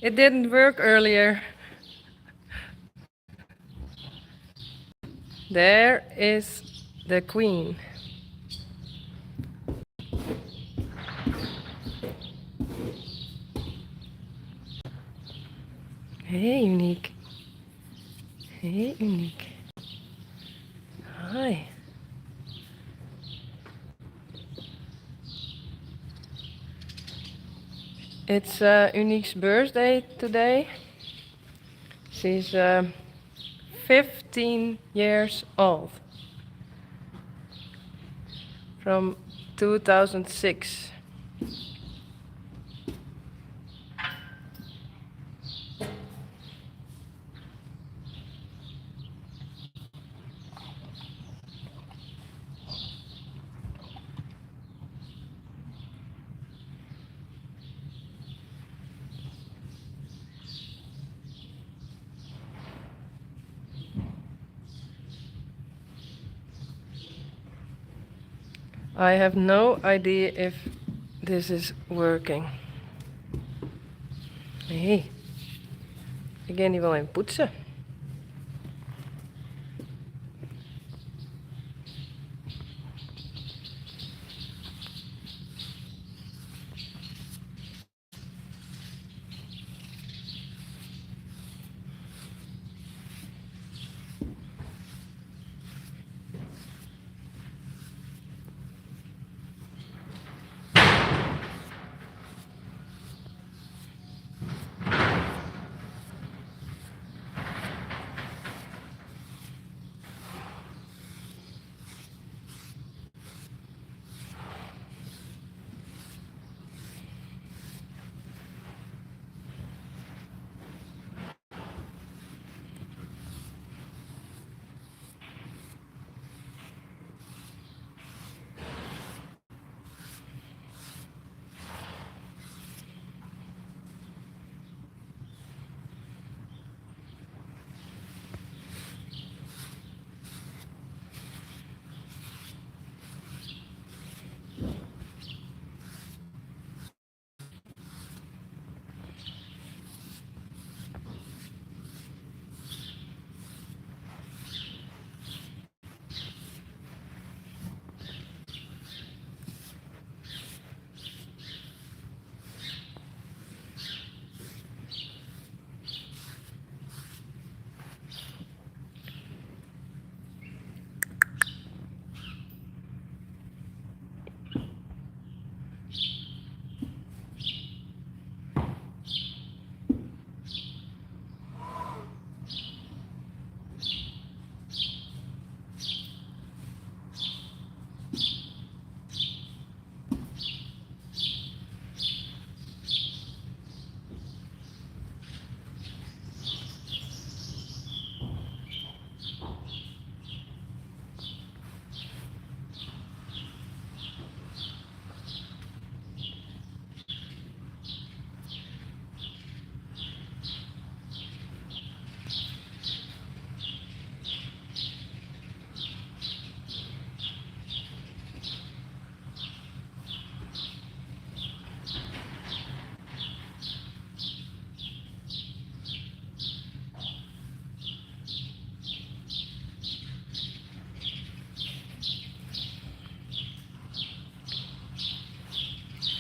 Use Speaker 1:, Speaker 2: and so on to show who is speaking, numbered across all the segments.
Speaker 1: It didn't work earlier. There is the queen. Hey, Unique. Hey, Unique. Hi. It's Unique's birthday today. She's 15 years old. From 2006. I have no idea if this is working. Hey, ik ga niet wel even poetsen.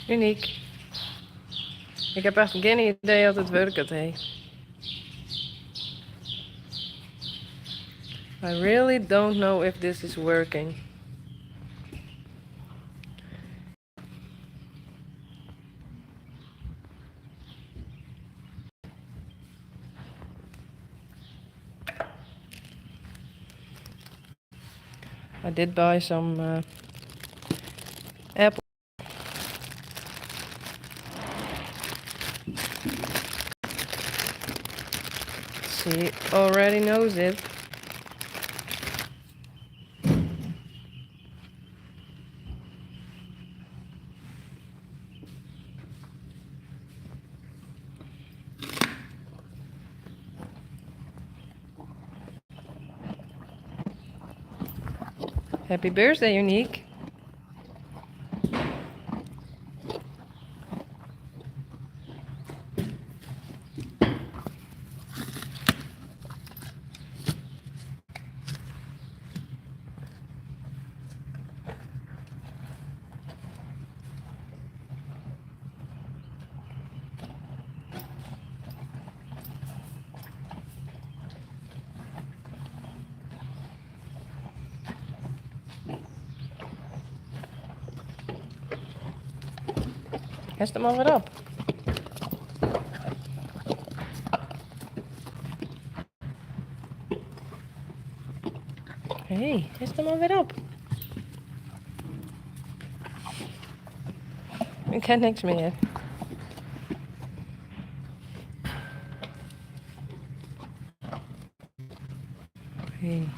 Speaker 1: Unique. Ik heb echt geen idee of het werkt, hey. I really don't know if this is working. I did buy some apple. She already knows it. Happy birthday, Unique. Hest hem alweer op. Hé, hest hem alweer op. Ik heb niks meer. Hey.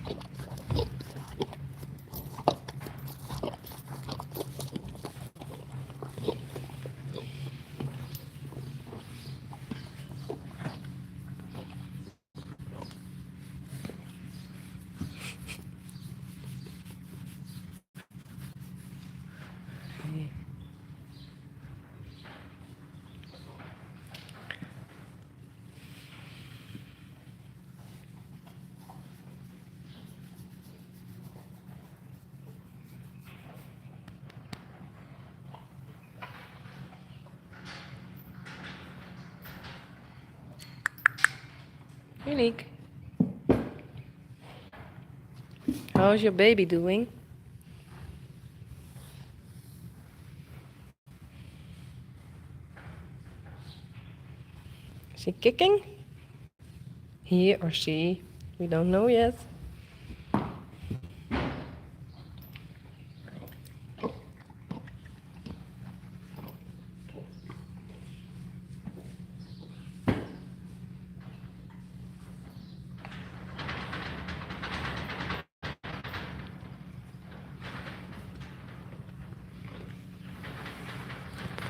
Speaker 1: Unique. How's your baby doing? Is he kicking? He or she? We don't know yet.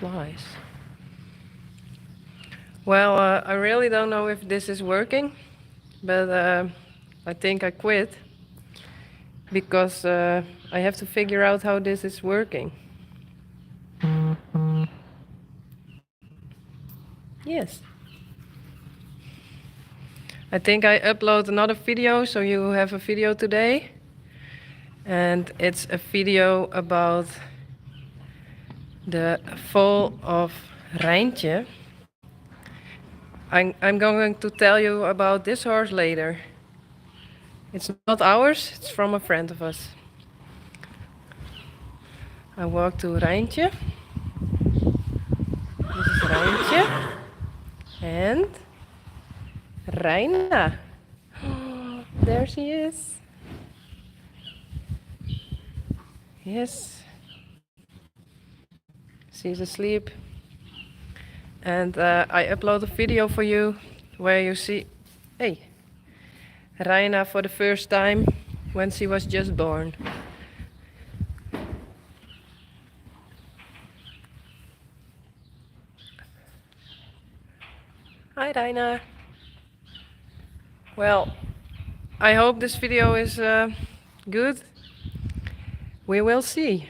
Speaker 1: Flies. Well, I really don't know if this is working, but I think I quit because I have to figure out how this is working. Yes. I think I upload another video, so you have a video today. And it's a video about the fall of Rijntje. I'm going to tell you about this horse later. It's not ours, it's from a friend of us. I walk to Rijntje. This is Rijntje. And Reina. There she is. Yes. She's asleep. And I upload a video for you where you see, hey, Reina for the first time when she was just born. Hi Reina. Well, I hope this video is good. We will see.